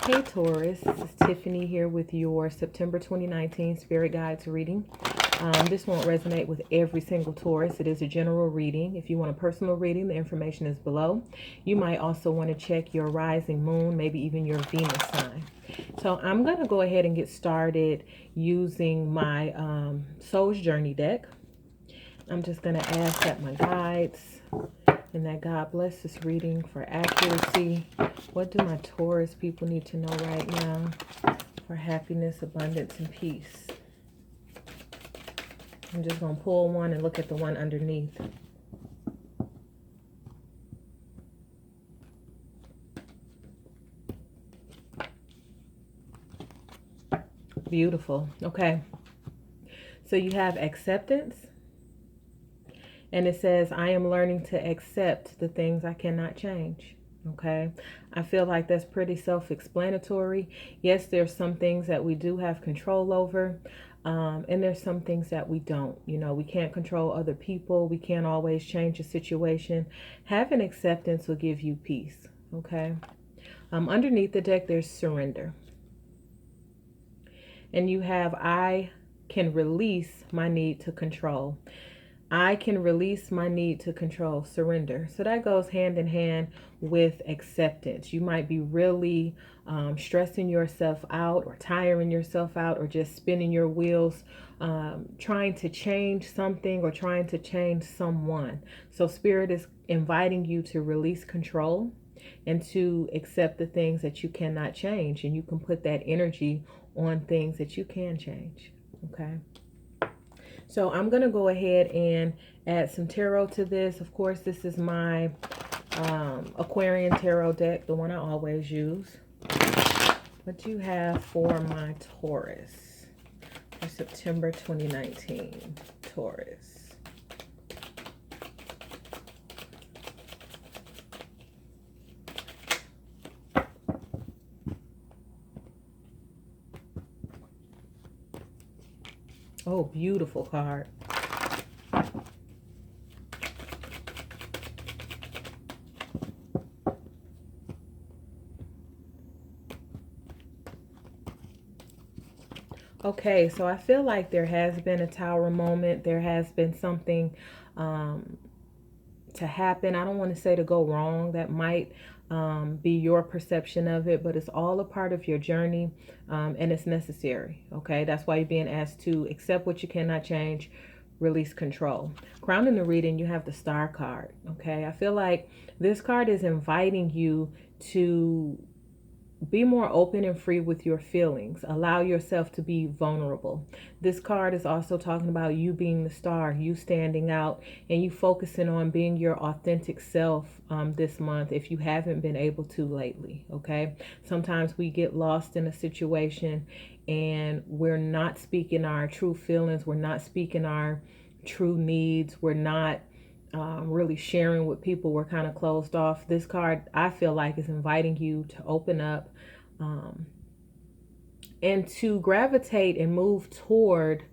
Hey Taurus, this is Tiffany here with your September 2019 Spirit Guides reading. This won't resonate with every single Taurus. It is a general reading. If you want a personal reading, the information is below. You might also want to check your rising moon, maybe even your Venus sign. So I'm going to go ahead and get started using my Soul's Journey deck. I'm just going to ask that my guides and that God bless this reading for accuracy. What do my Taurus people need to know right now for happiness, abundance, and peace? I'm just going to pull one and look at the one underneath. Beautiful. Okay. So you have acceptance. And it says, I am learning to accept the things I cannot change. Okay. I feel like that's pretty self-explanatory. Yes, there's some things that we do have control over. And there's some things that we don't. You know, we can't control other people. We can't always change a situation. Having acceptance will give you peace. Okay. Underneath the deck, there's surrender. And you have, I can release my need to control. I can release my need to control, surrender. So that goes hand in hand with acceptance. You might be really stressing yourself out or tiring yourself out or just spinning your wheels, trying to change something or trying to change someone. So Spirit is inviting you to release control and to accept the things that you cannot change. And you can put that energy on things that you can change. Okay. So I'm going to go ahead and add some tarot to this. Of course, this is my Aquarian tarot deck, the one I always use. What do you have for my Taurus for September 2019? Taurus. Oh, beautiful card. Okay, so I feel like there has been a Tower moment. There has been something to happen. I don't want to say to go wrong. That might be your perception of it, but it's all a part of your journey, and it's necessary. Okay, that's why you're being asked to accept what you cannot change, release control. Crowning the reading, you have the Star card. Okay, I feel like this card is inviting you to be more open and free with your feelings. Allow yourself to be vulnerable. This card is also talking about you being the star, you standing out, and you focusing on being your authentic self this month if you haven't been able to lately. Okay. Sometimes we get lost in a situation and we're not speaking our true feelings. We're not speaking our true needs. We're not really sharing with people. We're kind of closed off. This card, I feel like, is inviting you to open up and to gravitate and move toward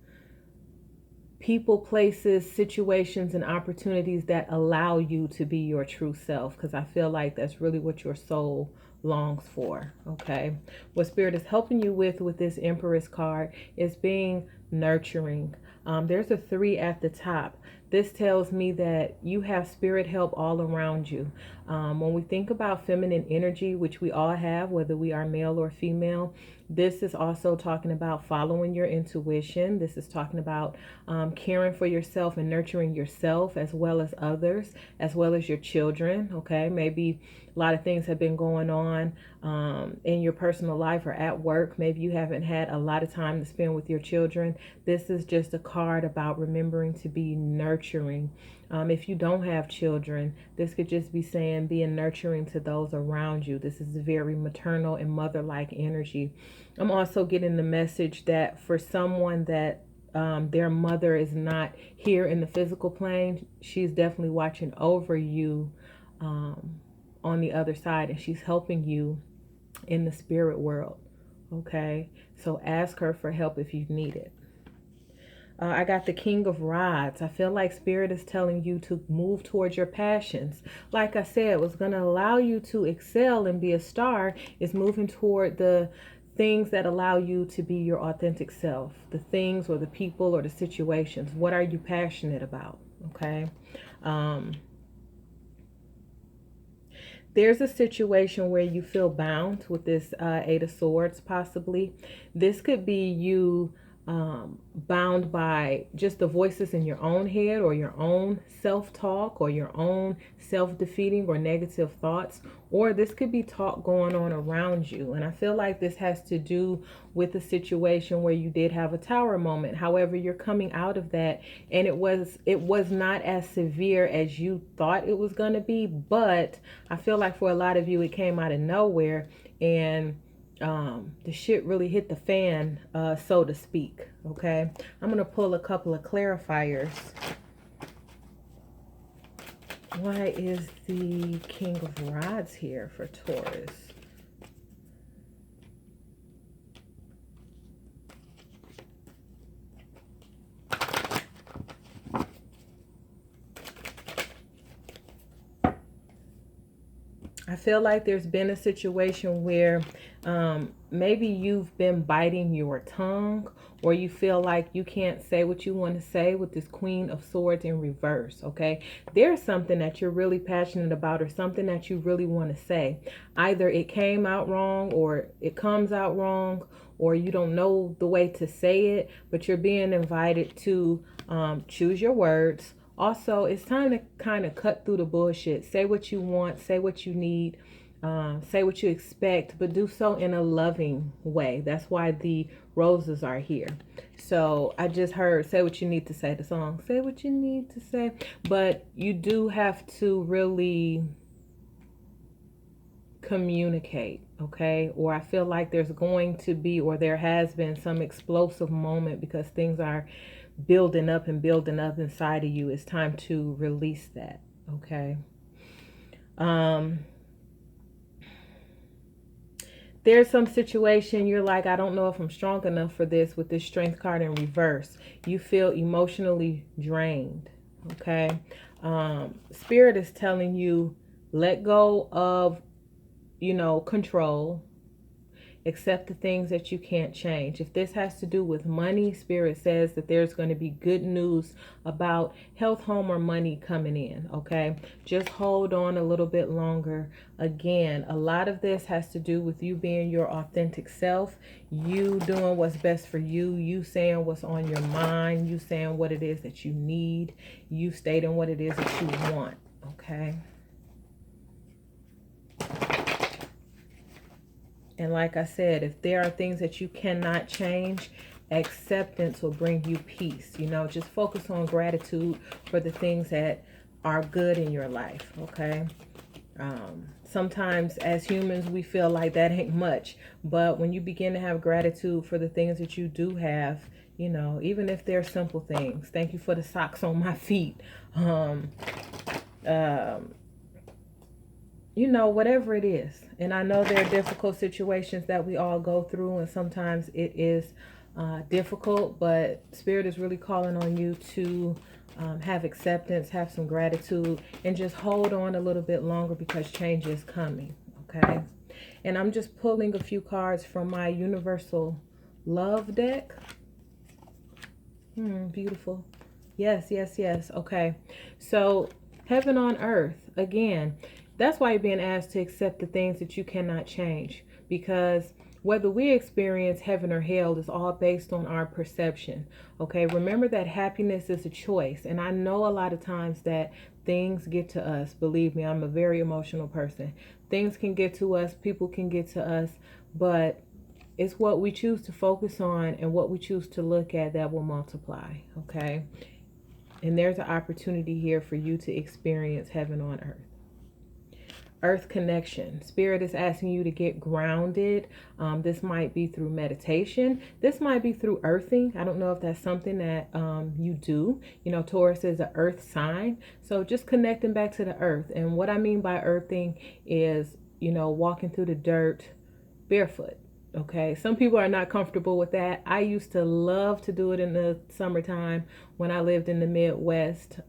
people, places, situations, and opportunities that allow you to be your true self, because I feel like that's really what your soul longs for. Okay, what Spirit is helping you with this Empress card is being nurturing. There's a 3 at the top. This tells me that you have spirit help all around you. When we think about feminine energy, which we all have, whether we are male or female, this is also talking about following your intuition. This is talking about caring for yourself and nurturing yourself as well as others, as well as your children. Okay, maybe a lot of things have been going on in your personal life or at work. Maybe you haven't had a lot of time to spend with your children. This is just a card about remembering to be nurturing. If you don't have children, this could just be saying being nurturing to those around you. This is very maternal and mother-like energy. I'm also getting the message that for someone that their mother is not here in the physical plane, she's definitely watching over you on the other side, and she's helping you in the spirit world. Okay, so ask her for help if you need it. I got the King of Rods. I feel like Spirit is telling you to move towards your passions. Like I said, what's going to allow you to excel and be a star is moving toward the things that allow you to be your authentic self. The things or the people or the situations. What are you passionate about? Okay. Um, there's a situation where you feel bound with this Eight of Swords, possibly. This could be you bound by just the voices in your own head or your own self-talk or your own self-defeating or negative thoughts, or this could be talk going on around you. And I feel like this has to do with a situation where you did have a tower moment. However, you're coming out of that, and it was not as severe as you thought it was going to be, but I feel like for a lot of you it came out of nowhere, and the shit really hit the fan, so to speak. Okay, I'm gonna pull a couple of clarifiers. Why is the King of Rods here for Taurus? I feel like there's been a situation where maybe you've been biting your tongue, or you feel like you can't say what you want to say with this Queen of Swords in reverse. Okay, there's something that you're really passionate about, or something that you really want to say. Either it came out wrong, or it comes out wrong, or you don't know the way to say it, but you're being invited to choose your words. Also, it's time to kind of cut through the bullshit. Say what you want, say what you need, say what you expect, but do so in a loving way. That's why the roses are here. So I just heard say what you need to say, the song, say what you need to say. But you do have to really communicate, okay? Or I feel like there's going to be, or there has been, some explosive moment because things are building up and building up inside of you. It's time to release that, okay? There's some situation you're like, I don't know if I'm strong enough for this, with this Strength card in reverse. You feel emotionally drained, okay? Spirit is telling you, let go of, control. Accept the things that you can't change. If this has to do with money, Spirit says that there's going to be good news about health, home, or money coming in, okay? Just hold on a little bit longer. Again, a lot of this has to do with you being your authentic self, you doing what's best for you, you saying what's on your mind, you saying what it is that you need, you stating what it is that you want, okay? And like I said, if there are things that you cannot change, acceptance will bring you peace. Just focus on gratitude for the things that are good in your life, okay? Sometimes as humans, we feel like that ain't much. But when you begin to have gratitude for the things that you do have, even if they're simple things. Thank you for the socks on my feet. Whatever it is. And I know there are difficult situations that we all go through, and sometimes it is difficult, but Spirit is really calling on you to have acceptance, have some gratitude, and just hold on a little bit longer because change is coming, okay? And I'm just pulling a few cards from my Universal Love deck. Beautiful. Yes, yes, yes. Okay. So, heaven on earth, again. That's why you're being asked to accept the things that you cannot change, because whether we experience heaven or hell is all based on our perception. Okay, remember that happiness is a choice. And I know a lot of times that things get to us. Believe me, I'm a very emotional person. Things can get to us, people can get to us, but it's what we choose to focus on and what we choose to look at that will multiply. Okay, and there's an opportunity here for you to experience heaven on earth. Earth connection. Spirit is asking you to get grounded. This might be through meditation. This might be through earthing. I don't know if that's something that you do. Taurus is an earth sign. So just connecting back to the earth. And what I mean by earthing is, walking through the dirt barefoot. Okay, some people are not comfortable with that. I used to love to do it in the summertime when I lived in the Midwest.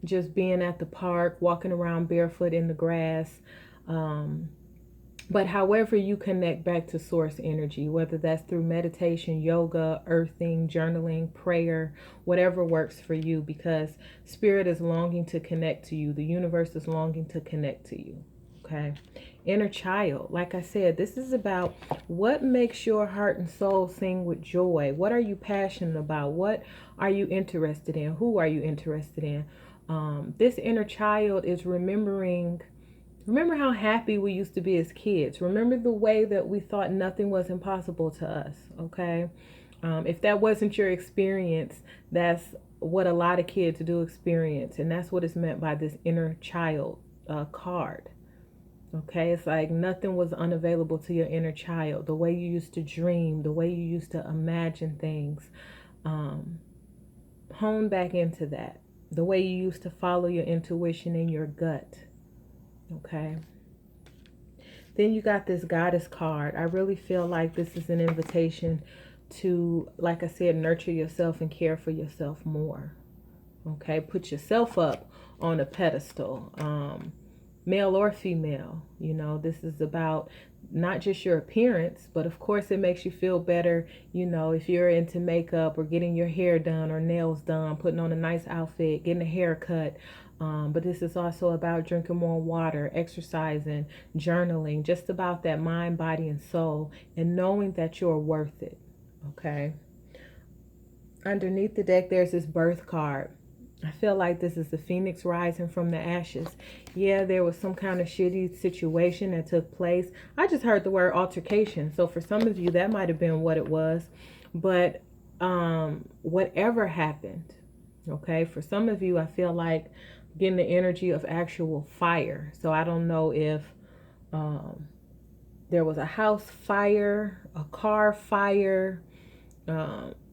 Just being at the park, walking around barefoot in the grass. Um, but however you connect back to source energy, whether that's through meditation, yoga, earthing, journaling, prayer, whatever works for you, because spirit is longing to connect to you. The universe is longing to connect to you. Okay. Inner child. Like I said, this is about what makes your heart and soul sing with joy. What are you passionate about? What are you interested in? Who are you interested in? This inner child is remembering. Remember how happy we used to be as kids. Remember the way that we thought nothing was impossible to us, okay? If that wasn't your experience, that's what a lot of kids do experience. And that's what is meant by this inner child card, okay? It's like nothing was unavailable to your inner child. The way you used to dream, the way you used to imagine things. Hone back into that. The way you used to follow your intuition and your gut. Okay. Then you got this goddess card. I really feel like this is an invitation to, like I said, nurture yourself and care for yourself more. Okay. Put yourself up on a pedestal, male or female. You know, this is about not just your appearance, but of course it makes you feel better. You know, if you're into makeup or getting your hair done or nails done, putting on a nice outfit, getting a haircut. But this is also about drinking more water, exercising, journaling, just about that mind, body, and soul, and knowing that you're worth it. Okay. Underneath the deck, there's this birth card. I feel like this is the phoenix rising from the ashes. Yeah, there was some kind of shitty situation that took place. I just heard the word altercation. So for some of you, that might have been what it was. But whatever happened, okay, for some of you, I feel like getting the energy of actual fire. So I don't know if there was a house fire, a car fire,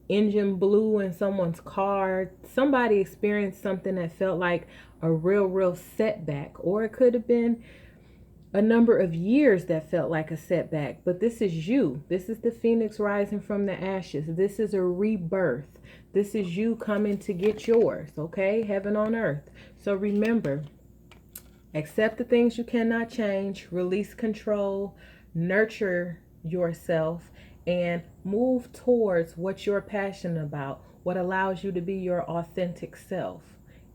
engine blew in someone's car. Somebody experienced something that felt like a real setback, or it could have been a number of years that felt like a setback. But this is you. This is the phoenix rising from the ashes. This is a rebirth. This is you coming to get yours, okay? Heaven on earth. So remember, accept the things you cannot change, release control, nurture yourself, and move towards what you're passionate about, what allows you to be your authentic self.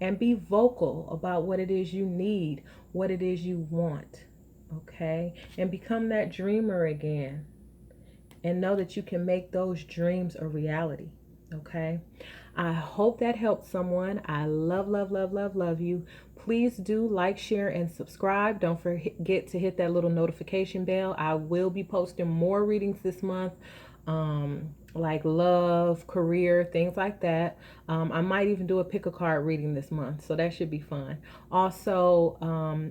And be vocal about what it is you need, what it is you want, okay? And become that dreamer again. And know that you can make those dreams a reality, okay? I hope that helped someone. I love you. Please do like, share, and subscribe. Don't forget to hit that little notification bell. I will be posting more readings this month, like love, career, things like that. I might even do a pick a card reading this month, so that should be fun. Also,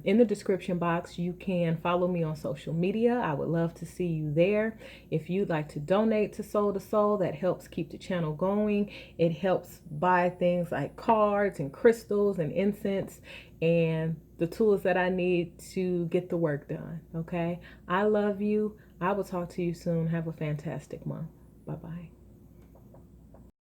in the description box, you can follow me on social media. I would love to see you there. If you'd like to donate to Soul to Soul, that helps keep the channel going. It helps buy things like cards and crystals and incense and the tools that I need to get the work done. Okay. I love you. I will talk to you soon. Have a fantastic month. Bye-bye.